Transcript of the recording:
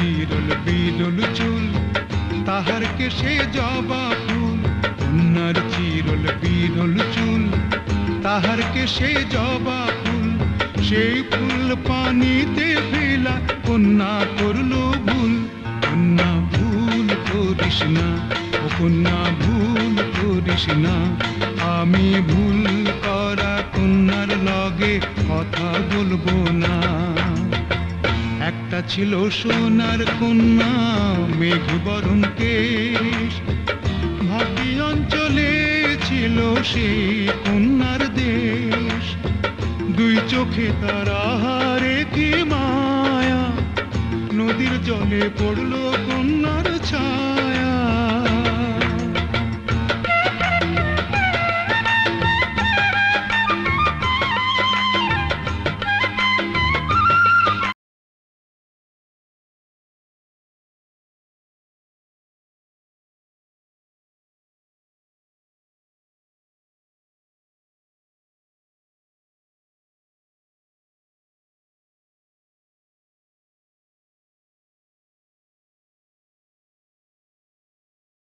চিরল বিরল চুল, তাহার কেশে জবা ফুল। কন্যার চিরল বিরল চুল, তাহার কেশে জবা ফুল। সেই ফুল পানিতে ফেলা, কন্যা করলো ভুল। কন্যা ভুল করিস না, ও কন্যা ভুল করিস না। আমি ভুল করা কন্যার লগে কথা বলবো না। একটা ছিল সোনার কন্যা, মেঘ বরণ কেশ। ভাটি অঞ্চলে ছিল সেই কন্যার দেশ। দুই চোখে তার আহারে কি মায়া, নদীর জলে পড়লো কন্যার